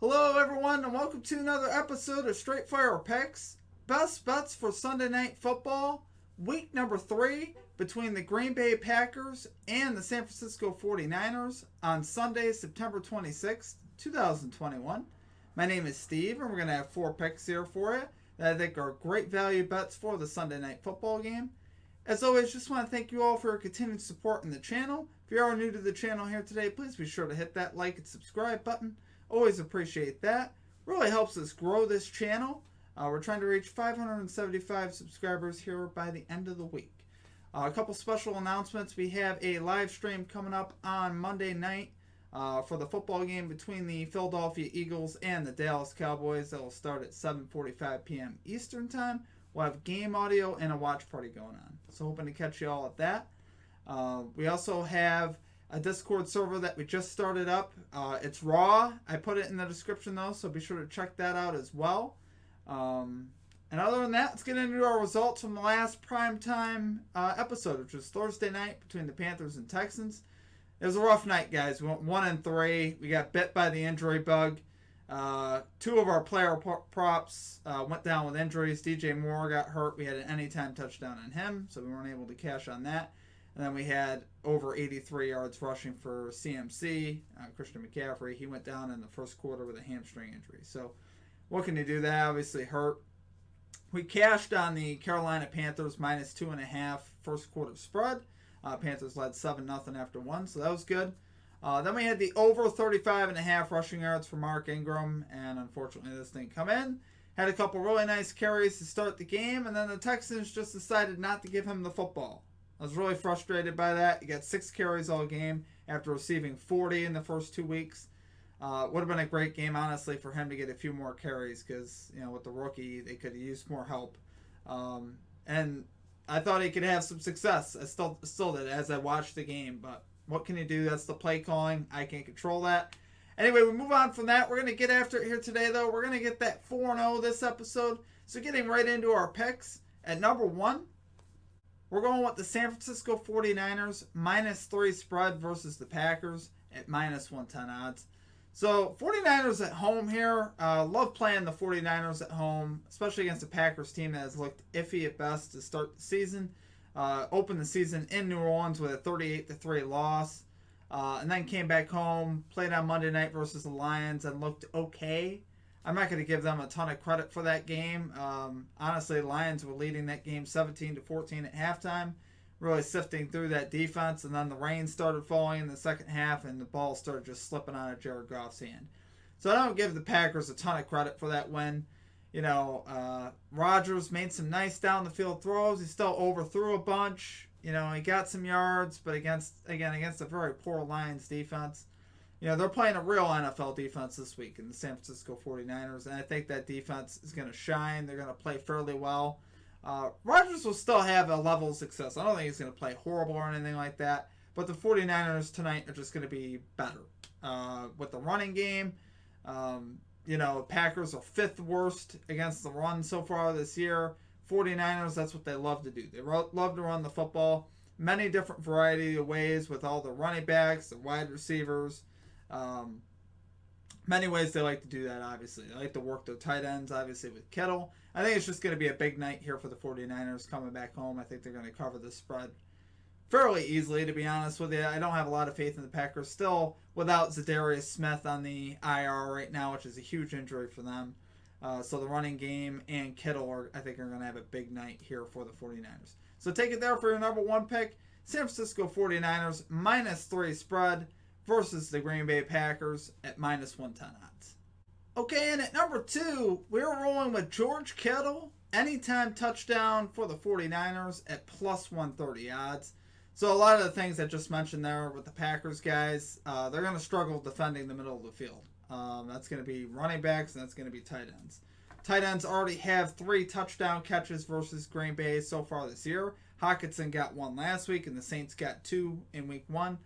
Hello, everyone, and welcome to another episode of Straight Fire Picks. Best bets for Sunday Night Football, week number 3, between the Green Bay Packers and the San Francisco 49ers on Sunday, September 26th, 2021. My name is Steve, and we're going to have 4 picks here for you that I think are great value bets for the Sunday Night Football game. As always, just want to thank you all for your continued support in the channel. If you are new to the channel here today, please be sure to hit that like and subscribe button. Always appreciate that. Really helps us grow this channel. We're trying to reach 575 subscribers here by the end of the week. A couple special announcements. We have a live stream coming up on Monday night for the football game between the Philadelphia Eagles and the Dallas Cowboys. That will start at 7:45 p.m. Eastern Time. We'll have game audio and a watch party going on. So hoping to catch you all at that. We also have a Discord server that we just started up. It's raw. I put it in the description though, so be sure to check that out as well. And other than that, let's get into our results from the last primetime episode, which was Thursday night between the Panthers and Texans. It was a rough night, guys. We went 1-3. We got bit by the injury bug. 2 of our player props went down with injuries. DJ Moore got hurt. We had an anytime touchdown on him, so we weren't able to cash on that. And then we had over 83 yards rushing for CMC, Christian McCaffrey. He went down in the first quarter with a hamstring injury. So what can you do? That obviously hurt. We cashed on the Carolina Panthers minus 2.5 first quarter spread. Panthers led 7-0 after 1, so that was good. Then we had the over 35.5 rushing yards for Mark Ingram, and unfortunately this didn't come in. Had a couple really nice carries to start the game, and then the Texans just decided not to give him the football. I was really frustrated by that. He got 6 carries all game after receiving 40 in the first 2 weeks. Would have been a great game, honestly, for him to get a few more carries because, with the rookie, they could have used more help. And I thought he could have some success. I still did as I watched the game. But what can you do? That's the play calling. I can't control that. Anyway, we move on from that. We're going to get after it here today, though. We're going to get that 4-0 this episode. So getting right into our picks. At number 1, we're going with the San Francisco 49ers minus 3 spread versus the Packers at minus 110 odds. So 49ers at home here. Love playing the 49ers at home, especially against a Packers team that has looked iffy at best to start the season. Opened the season in New Orleans with a 38-3 loss. And then came back home, played on Monday night versus the Lions and looked okay. I'm not going to give them a ton of credit for that game. Honestly, the Lions were leading that game 17-14 at halftime, really sifting through that defense, and then the rain started falling in the second half, and the ball started just slipping out of Jared Goff's hand. So I don't give the Packers a ton of credit for that win. Rodgers made some nice down the field throws. He still overthrew a bunch. He got some yards, but against a very poor Lions defense. They're playing a real NFL defense this week in the San Francisco 49ers, and I think that defense is going to shine. They're going to play fairly well. Rodgers will still have a level of success. I don't think he's going to play horrible or anything like that, but the 49ers tonight are just going to be better. With the running game, Packers are 5th worst against the run so far this year. 49ers, that's what they love to do. They love to run the football. Many different variety of ways with all the running backs, the wide receivers. Many ways they like to do that, obviously. They like to work their tight ends, obviously, with Kittle. I think it's just going to be a big night here for the 49ers coming back home. I think they're going to cover the spread fairly easily, to be honest with you. I don't have a lot of faith in the Packers. Still without Zadarius Smith on the IR right now, which is a huge injury for them. So the running game and Kittle, I think, are going to have a big night here for the 49ers. So take it there for your number 1 pick. San Francisco 49ers minus 3 spread versus the Green Bay Packers at minus 110 odds. Okay, and at number 2, we're rolling with George Kittle, anytime touchdown for the 49ers at plus 130 odds. So a lot of the things I just mentioned there with the Packers guys, they're going to struggle defending the middle of the field. That's going to be running backs, and that's going to be tight ends. Tight ends already have 3 touchdown catches versus Green Bay so far this year. Hockenson got 1 last week, and the Saints got 2 in week 1.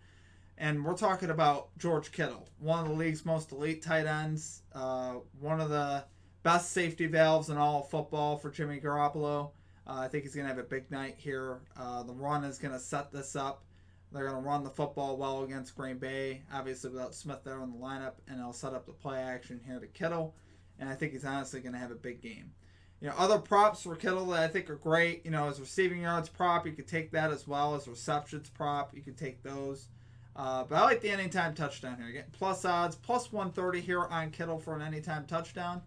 And we're talking about George Kittle, one of the league's most elite tight ends, one of the best safety valves in all of football for Jimmy Garoppolo. I think he's going to have a big night here. The run is going to set this up. They're going to run the football well against Green Bay, obviously without Smith there in the lineup, and they'll set up the play action here to Kittle, and I think he's honestly going to have a big game. Other props for Kittle that I think are great, his receiving yards prop, you could take that as well as receptions prop. You could take those. But I like the anytime touchdown here. You're getting plus odds, plus 130 here on Kittle for an anytime touchdown.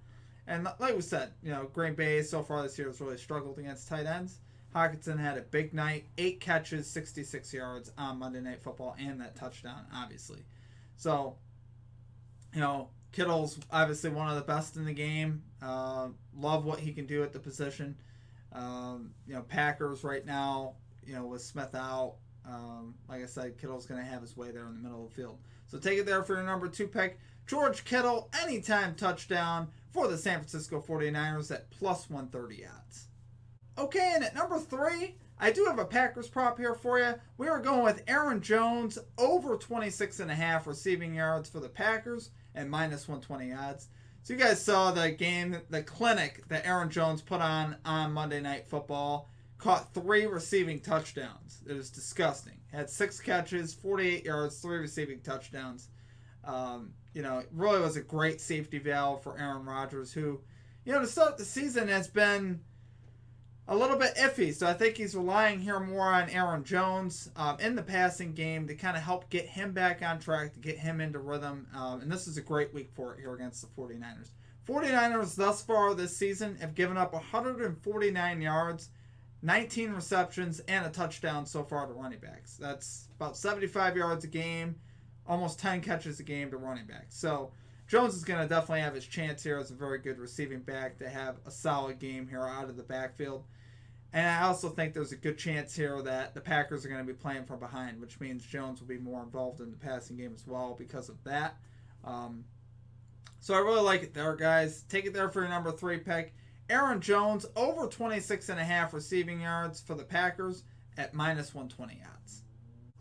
And like we said, Green Bay so far this year has really struggled against tight ends. Hockenson had a big night, 8 catches, 66 yards on Monday Night Football, and that touchdown, obviously. So, Kittle's obviously one of the best in the game. Love what he can do at the position. Packers right now, with Smith out, like I said, Kittle's going to have his way there in the middle of the field. So take it there for your number 2 pick. George Kittle, anytime touchdown for the San Francisco 49ers at plus 130 odds. Okay, and at number 3, I do have a Packers prop here for you. We are going with Aaron Jones over 26.5 receiving yards for the Packers at minus 120 odds. So you guys saw the game, the clinic that Aaron Jones put on Monday Night Football. Caught 3 receiving touchdowns. It was disgusting. Had 6 catches, 48 yards, 3 receiving touchdowns. It really was a great safety valve for Aaron Rodgers, who, to start the season has been a little bit iffy. So I think he's relying here more on Aaron Jones in the passing game to kind of help get him back on track, to get him into rhythm. And this is a great week for it here against the 49ers. 49ers thus far this season have given up 149 yards, 19 receptions, and a touchdown so far to running backs. That's about 75 yards a game, almost 10 catches a game to running backs. So Jones is going to definitely have his chance here as a very good receiving back to have a solid game here out of the backfield. And I also think there's a good chance here that the Packers are going to be playing from behind, which means Jones will be more involved in the passing game as well because of that. So I really like it there, guys. Take it there for your number 3 pick. Aaron Jones over 26.5 receiving yards for the Packers at minus 120 odds.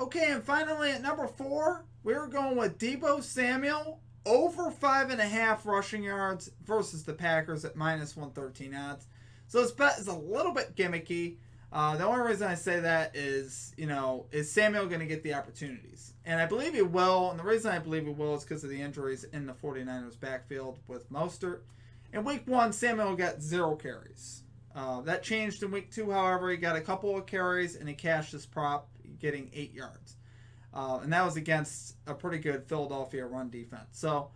Okay, and finally at number 4, we're going with Deebo Samuel over 5.5 rushing yards versus the Packers at minus 113 odds. So this bet is a little bit gimmicky. The only reason I say that is, is Samuel going to get the opportunities? And I believe he will. And the reason I believe he will is because of the injuries in the 49ers backfield with Mostert. In week 1, Samuel got 0 carries. That changed in week 2, however. He got a couple of carries and he cashed his prop, getting 8 yards. And that was against a pretty good Philadelphia run defense. So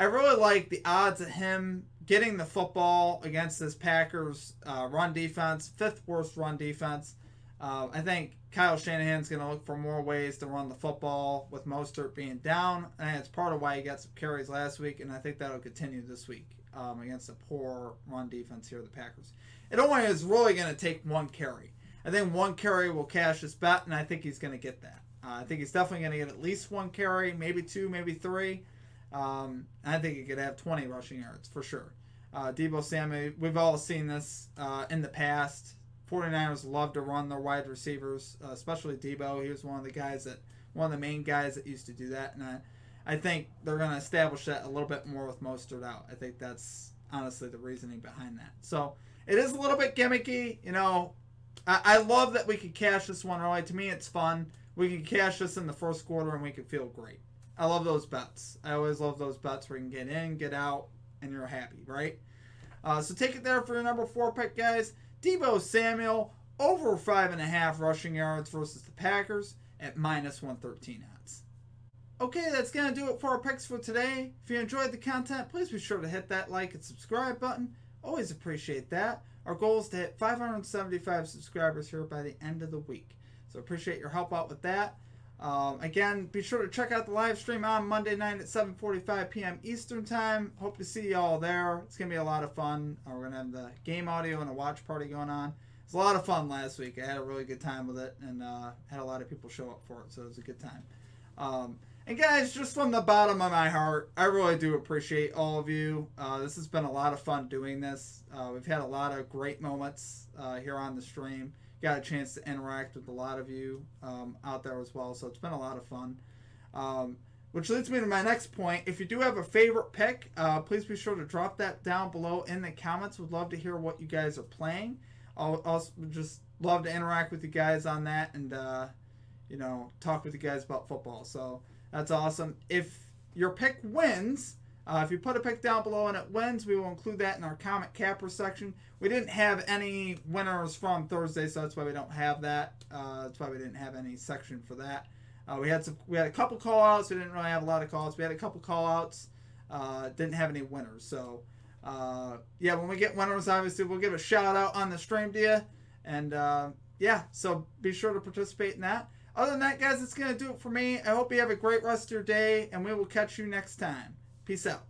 I really like the odds of him getting the football against this Packers run defense, 5th worst run defense. I think Kyle Shanahan's going to look for more ways to run the football with Mostert being down. And it's part of why he got some carries last week, and I think that'll continue this week against a poor run defense here, the Packers. It only is really going to take 1 carry. I think 1 carry will cash this bet, and I think he's going to get that. I think he's definitely going to get at least 1 carry, maybe 2, maybe 3. I think he could have 20 rushing yards for sure. Deebo Samuel, we've all seen this in the past. 49ers love to run their wide receivers, especially Deebo. He was one of the main guys that used to do that, and I think they're going to establish that a little bit more with Mostert out. I think that's honestly the reasoning behind that. So it is a little bit gimmicky. I love that we could cash this one early. To me, it's fun. We can cash this in the first quarter and we can feel great. I love those bets. I always love those bets where you can get in, get out, and you're happy, right? So take it there for your number 4 pick, guys. Deebo Samuel over 5.5 rushing yards versus the Packers at minus 113 odds. Okay, that's going to do it for our picks for today. If you enjoyed the content, please be sure to hit that like and subscribe button. Always appreciate that. Our goal is to hit 575 subscribers here by the end of the week. So appreciate your help out with that. Again, be sure to check out the live stream on Monday night at 7:45 p.m. Eastern Time. Hope to see you all there. It's going to be a lot of fun. We're going to have the game audio and a watch party going on. It was a lot of fun last week. I had a really good time with it and had a lot of people show up for it, so it was a good time. And guys, just from the bottom of my heart, I really do appreciate all of you. This has been a lot of fun doing this. We've had a lot of great moments here on the stream. Got a chance to interact with a lot of you out there as well, so it's been a lot of fun. Which leads me to my next point. If you do have a favorite pick, please be sure to drop that down below in the comments. Would love to hear what you guys are playing. I'll also just love to interact with you guys on that and talk with you guys about football. So that's awesome. If your pick wins, if you put a pick down below and it wins, we will include that in our Comic Capper section. We didn't have any winners from Thursday, so that's why we don't have that. That's why we didn't have any section for that. We had a couple call outs. We didn't really have a lot of call outs. We had a couple call outs. Didn't have any winners. So when we get winners, obviously we'll give a shout out on the stream to you. And so be sure to participate in that. Other than that, guys, it's going to do it for me. I hope you have a great rest of your day, and we will catch you next time. Peace out.